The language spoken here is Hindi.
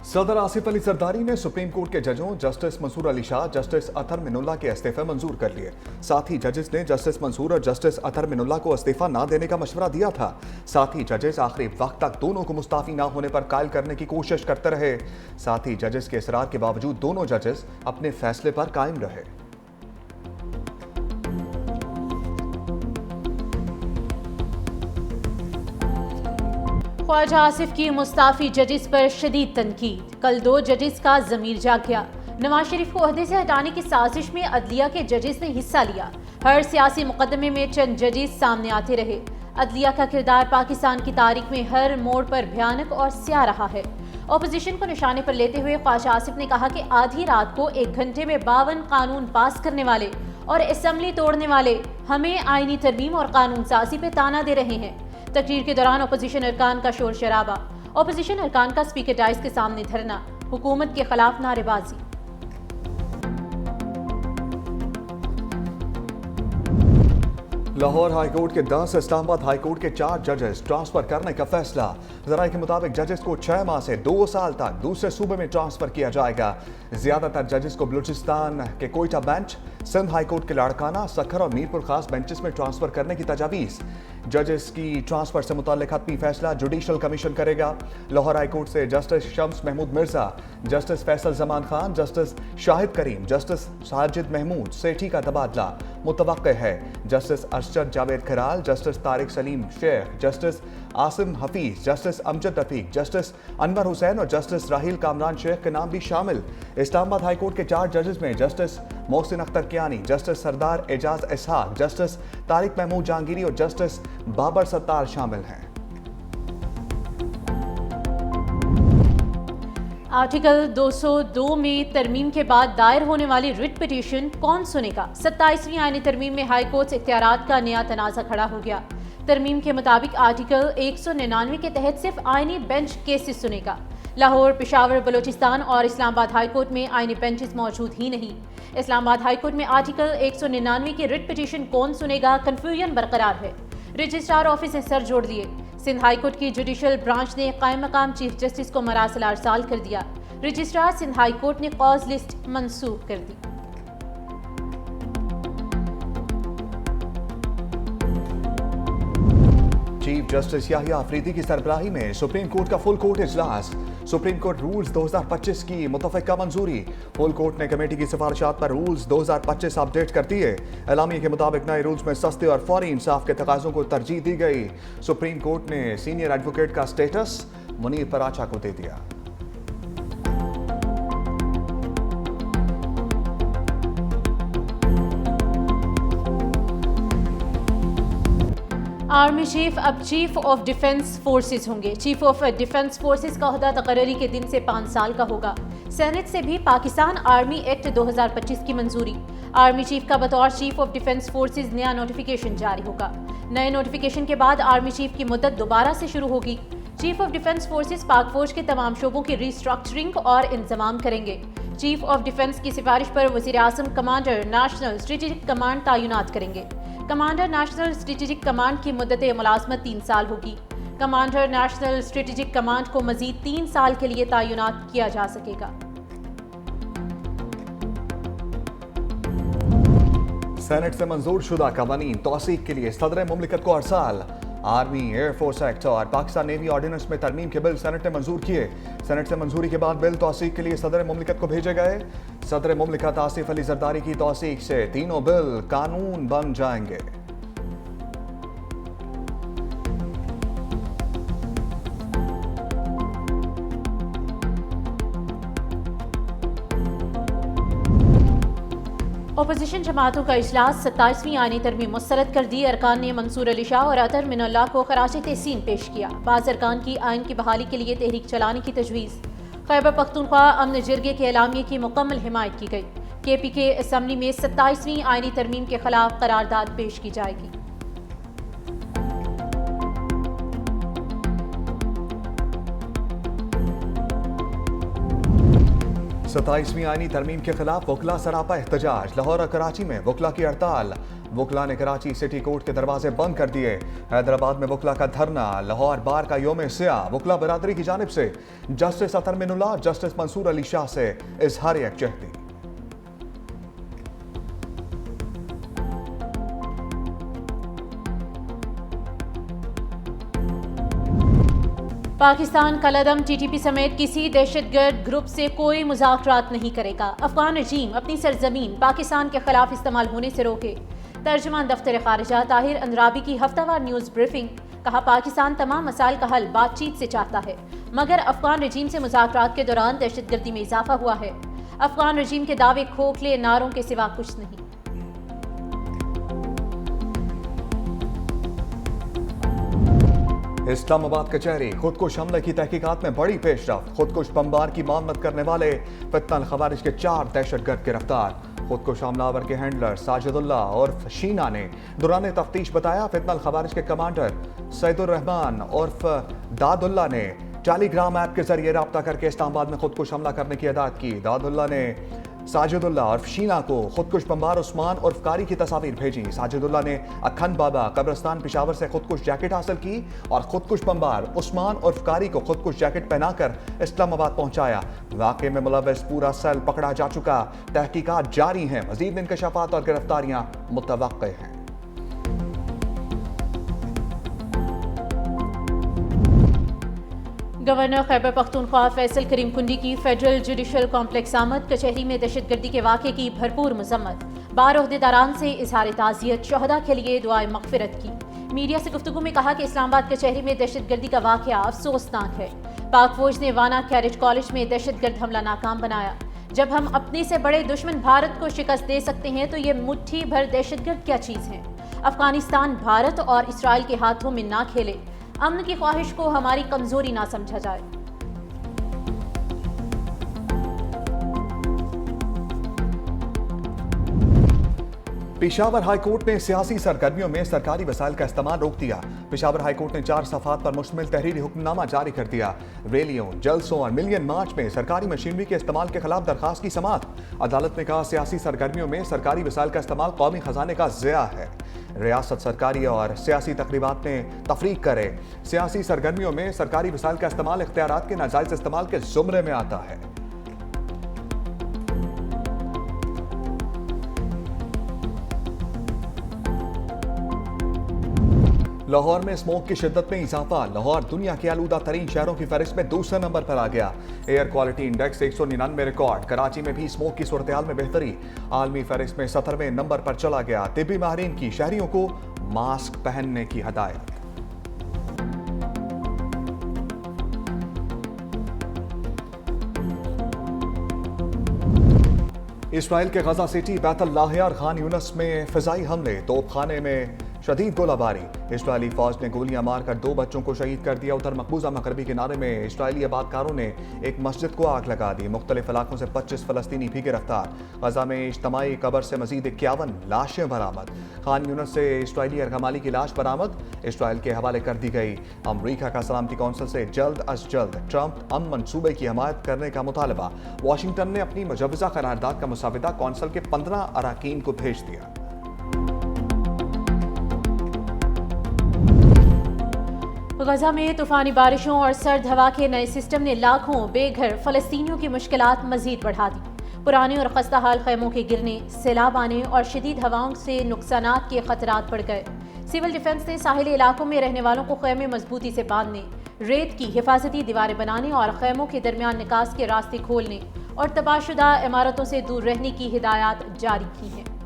सदर आसिफ अली जरदारी ने सुप्रीम कोर्ट के जजों जस्टिस मंसूर अली शाह, जस्टिस अतहर मिनुल्लाह के इस्तीफे मंजूर कर लिए। साथ ही जजेस ने जस्टिस मंसूर और जस्टिस अतहर मिनुल्लाह को इस्तीफा ना देने का मशवरा दिया था। साथ ही जजेस आखिरी वक्त तक दोनों को मुस्ताफी ना होने पर कायल करने की कोशिश करते रहे। साथ ही जजेस के इसरार के बावजूद दोनों जजेस अपने फैसले पर कायम रहे। ख्वाजा आसिफ की मुस्ताफी जजेस पर शदीद तनकीद। कल 2 जजेस का जमीर जाग गया। नवाज शरीफ को ओहदे से हटाने की साजिश में अदलिया के जजेस ने हिस्सा लिया। हर सियासी मुकदमे में चंद जजेस सामने आते रहे। अदलिया का किरदार पाकिस्तान की तारीख में हर मोड़ पर भयानक और स्याह रहा है। अपोजिशन को निशाने पर लेते हुए ख्वाजा आसिफ ने कहा कि आधी रात को 1 घंटे में 52 कानून पास करने वाले और असम्बली तोड़ने वाले हमें आईनी तरमीम और कानून साजी पे ताना दे रहे हैं। तकरीर के दौरान अपोजिशन अरकान का शोर शराबा, अपोजिशन अरकान का स्पीकर डाइस के सामने धरना, हुकूमत के खिलाफ नारेबाजी। लाहौर हाईकोर्ट के 10, इस्लामाबाद हाईकोर्ट के 4 जजेस ट्रांसफर करने का फैसला। जराये के मुताबिक जजेस को 6 माह से 2 साल तक दूसरे सूबे में ट्रांसफर किया जाएगा। ज्यादातर जजेस को बलूचिस्तान के कोयटा बेंच, सिंध हाईकोर्ट के लाड़काना, सखर और मीरपुर खास बेंचेस में ट्रांसफर करने की तजावीज़। जजेस की ट्रांसफर से मुताल्लिक हतमी फैसला जुडिशल कमीशन करेगा। लाहौर हाईकोर्ट से justice Shams Mahmood Mirza, justice Faisal Zaman Khan, justice Shahid Karim, justice Sajid Mahmood Sethi का तबादला मुतवक्के है। Justice Arshad Javed Kharal, justice Tariq Saleem Sheikh, justice Asim Hafeez, justice Amjad Rafiq, justice Anwar Hussain और जस्टिस राहिल कामरान शेख के नाम भी शामिल। इस्लामाबाद हाईकोर्ट के 4 जजेस में जस्टिस मोहसिन अख्तर कियानी, जस्टिस सरदार एजाज इसहाक, जस्टिस तारिक महमूद जहांगीरी और जस्टिस बाबर सत्तार शामिल हैं। आर्टिकल 202 में तरमीम के बाद दायर होने वाली रिट पिटीशन कौन सुनेगा? 27वीं आईनी तरमीम में हाई कोर्ट इख्तियारात का नया तनाज़ा खड़ा हो गया। तरमीम के मुताबिक आर्टिकल 199 के तहत सिर्फ आईनी बेंच केसेस सुनेगा। लाहौर, पेशावर, बलूचिस्तान और इस्लामाबाद हाई कोर्ट में आईनी बेंचेस मौजूद ही नहीं। इस्लामाबाद हाई कोर्ट में आर्टिकल 199 की रिट पिटीशन कौन सुनेगा, कन्फ्यूजन बरकरार है। रजिस्ट्रार ऑफिस ने सर जोड़ दिए। सिंध हाई कोर्ट की जुडिशल ब्रांच ने कायम मकाम चीफ जस्टिस को मरासिल अरसाल कर दिया। रजिस्ट्रार सिंध हाई कोर्ट ने कॉज लिस्ट मंसूख कर दी। चीफ जस्टिस याहिया अफरीदी की सरबराही में सुप्रीम कोर्ट का फुल कोर्ट इजलास। सुप्रीम कोर्ट रूल्स 2025 की मुतफ़िका मंजूरी। फुल कोर्ट ने कमेटी की सिफारिशात पर रूल्स 2025 अपडेट कर दिए। एलामिया के मुताबिक नए रूल्स में सस्ते और फौरी इंसाफ के तकाज़ों को तरजीह दी गई। सुप्रीम कोर्ट ने सीनियर एडवोकेट का स्टेटस मुनीर पराचा को दे दिया। आर्मी चीफ अब चीफ ऑफ डिफेंस फोर्सेज होंगे। चीफ ऑफ डिफेंस फोर्सेज का ओहदा तकर्री के दिन से 5 साल का होगा। सेनेट से भी पाकिस्तान आर्मी एक्ट 2025 की मंजूरी। आर्मी चीफ का बतौर चीफ ऑफ डिफेंस फोर्सेज नया नोटिफिकेशन जारी होगा। नए नोटिफिकेशन के बाद आर्मी चीफ की मुद्दत दोबारा से शुरू होगी। चीफ ऑफ डिफेंस फोर्सेज पाक फौज के तमाम शोबों की रिस्ट्रक्चरिंग और इंतजाम करेंगे। चीफ ऑफ डिफेंस की सिफारिश पर वज़ीर आज़म कमांडर नेशनल स्ट्रेटेजिक कमांड तैनात करेंगे। कमांडर नेशनल स्ट्रेटेजिक कमांड की मुद्दत मुलाजमत 3 साल होगी। कमांडर नेशनल स्ट्रेटेजिक कमांड को मजीद 3 साल के लिए तैनात किया जा सकेगा। सेनेट से मंजूर शुदा कवानीन तौसीक के लिए सदर मुमलिकत को अरसाल। आर्मी, एयरफोर्स एक्ट और पाकिस्तान नेवी ऑर्डिनेंस में तरमीम के बिल सेनेट ने मंजूर किए। सेनेट से मंजूरी के बाद बिल तौसीक के लिए सदर मुमलिकत को भेजे गए। सदर मुमलिकत आसिफ अली जरदारी की तौसीक से तीनों बिल कानून बन जाएंगे। अपोजिशन जमातों का इजलास 27वीं आईनी तरमीम मुस्तरद कर दी। अरकान ने मंसूर अली शाह और अतहर मिनुल्लाह को खराज तहसीन पेश किया। बाज़ अरकान की आइन की बहाली के लिए तहरीक चलाने की तजवीज़। खैबर पख्तूनख्वा अमन जिरगे के एलामिया की मुकम्मल हिमायत की गई। KPK असम्बली में 27वीं आईनी तरमीम के खिलाफ करारदाद पेश की जाएगी। 27वीं आईनी तरमीम के खिलाफ वकला सरापा एहतजाज। लाहौर और कराची में वकला की हड़ताल। वकला ने कराची सिटी कोर्ट के दरवाजे बंद कर दिए। हैदराबाद में वकला का धरना, लाहौर बार का योम सियाह। वकला बरादरी की जानिब से जस्टिस अतर मिनुल्लाह, जस्टिस मंसूर अली शाह से इजहार यकजहती। पाकिस्तान कलअदम टीटीपी समेत किसी दहशतगर्द ग्रुप से कोई मुज़ाकरात नहीं करेगा। अफगान रजीम अपनी सरजमीन पाकिस्तान के खिलाफ इस्तेमाल होने से रोके। तर्जुमान दफ्तर खारिजा ताहिर अंद्राबी की हफ्तावार न्यूज़ ब्रीफिंग। कहा, पाकिस्तान तमाम मसाइल का हल बातचीत से चाहता है, मगर अफगान रजीम से मुज़ाकरात के दौरान दहशतगर्दी में इजाफा हुआ है। अफगान रजीम के दावे खोखले नारों के सिवा कुछ नहीं। इस्लामाबाद कचहरी, खुदकुश हमले की तहकीकात में बड़ी पेशरफ। खुदकुश बमबार की मामलत करने वाले फितनल खवारिज के 4 दहशतगर्द गिरफ्तार। खुदकुश हमलावर के हैंडलर साजिदुल्लाह उर्फ शीना ने दौरान तफ्तीश बताया, फितनल खवारिज के कमांडर सैदुर रहमान उर्फ दादुल्ला ने टेलीग्राम ऐप के जरिए रब्ता करके इस्लामाबाद में खुदकुश हमला करने की हदायत की। दादुल्ला ने साजिदुल्लाह उर्फ शीना को खुदकुश बमबार उस्मान उर्फ कारी की तस्वीर भेजी। साजिदुल्लाह ने अखंड बाबा कब्रिस्तान पेशावर से खुदकुश जैकेट हासिल की और खुदकुश बमबार उस्मान उर्फ कारी को खुदकुश जैकेट पहनाकर इस्लामाबाद पहुंचाया। वाकये में मुलव्वस पूरा सेल पकड़ा जा चुका। तहकीकात जारी हैं, मजीद इंकशाफात और गिरफ्तारियां मुतवक्के हैं। गवर्नर खैबर पख्तूनख्वा फैसल करीम कुंडी की फेडरल जुडिशल कॉम्प्लेक्स आमद। कचहरी में दहशतगर्दी के वाक़े की भरपूर मजम्मत। 12 ओहदेदारान से इजहार ताज़ियत, शहदा के लिए दुआए मग़फ़िरत की। मीडिया से गुफ्तगू में कहा कि इस्लामाबाद कचहरी में दहशतगर्दी का वाक़या अफसोसनाक है। पाक फौज ने वाना कैरेज कॉलेज में दहशतगर्द हमला नाकाम बनाया। जब हम अपने से बड़े दुश्मन भारत को शिकस्त दे सकते हैं तो ये मुट्ठी भर दहशतगर्द क्या चीज़ है। अफगानिस्तान भारत और इसराइल के हाथों में ना खेले। अमन की ख्वाहिश को हमारी कमजोरी ना समझा जाए। पेशावर हाईकोर्ट ने सियासी सरगर्मियों में सरकारी वसाइल का इस्तेमाल रोक दिया। पेशावर हाईकोर्ट ने 4 सफ़ात पर मुश्तमिल तहरीरी हुक्मनामा जारी कर दिया। रैलियों, जलसों और मिलियन मार्च में सरकारी मशीनरी के इस्तेमाल के खिलाफ दरखास्त की समाअत। अदालत ने कहा, सियासी सरगर्मियों में सरकारी वसाइल का इस्तेमाल कौमी खजाने का ज़िया है। रियासत सरकारी और सियासी तकरीबात में तफरीक करे। सियासी सरगर्मियों में सरकारी वसाइल का इस्तेमाल इख्तियारात के नाजायज इस्तेमाल के जुमरे में आता है। लाहौर में स्मोक की शिद्दत में इजाफा। लाहौर दुनिया के आलूदा तरीन शहरों की फहरिस्त में दूसरे नंबर पर आ गया। Air quality index 199 record. Karachi में भी स्मोक की सूरत-ए-हाल में बेहतरी। आलमी फहरिस्त में 17वें नंबर पर चला गया। तिब्बी माहिरीन की शहरियों को मास्क पहनने की हदायत। इसराइल के गजा सिटी, बैतुल लाहिया और खान यूनस में फिजाई हमले। तोपखाने में शदीद गोलाबारी। इसराइली फौज ने गोलियां मारकर 2 बच्चों को शहीद कर दिया। उधर मकबूजा मगरबी किनारे में इसराइली आबादकारों ने एक मस्जिद को आग लगा दी। मुख्तलिफ इलाकों से 25 फलस्तीनी भी गिरफ्तार। गजा में इज्तमाई कब्र से मजीद 51 लाशें बरामद। खान यूनस से इसराइली अरगमाली की लाश बरामद, इसराइल के हवाले कर दी गई। अमरीका का सलामती कौंसिल से जल्द अज जल्द ट्रंप अमन मंसूबे की हमायत करने का मुतालबा। वाशिंगटन ने अपनी मुजव्वजा करारदाद का मुसाविदा कौंसिल के 15 अरकान को भेज दिया। गजा में तूफानी बारिशों और सर्द हवा के नए सिस्टम ने लाखों बेघर फलस्तीनियों की मुश्किलात मजीद बढ़ा दी। पुराने और खस्ता हाल खैमों के गिरने, सैलाब आने और शदीद हवाओं से नुकसानात के खतरात बढ़ गए। सिविल डिफेंस ने साहिली इलाकों में रहने वालों को खैमे मजबूती से बांधने, रेत की हिफाजती दीवारें बनाने और खैमों के दरमियान निकास के रास्ते खोलने और तबाहशुदा इमारतों से दूर रहने की हिदायत जारी की हैं।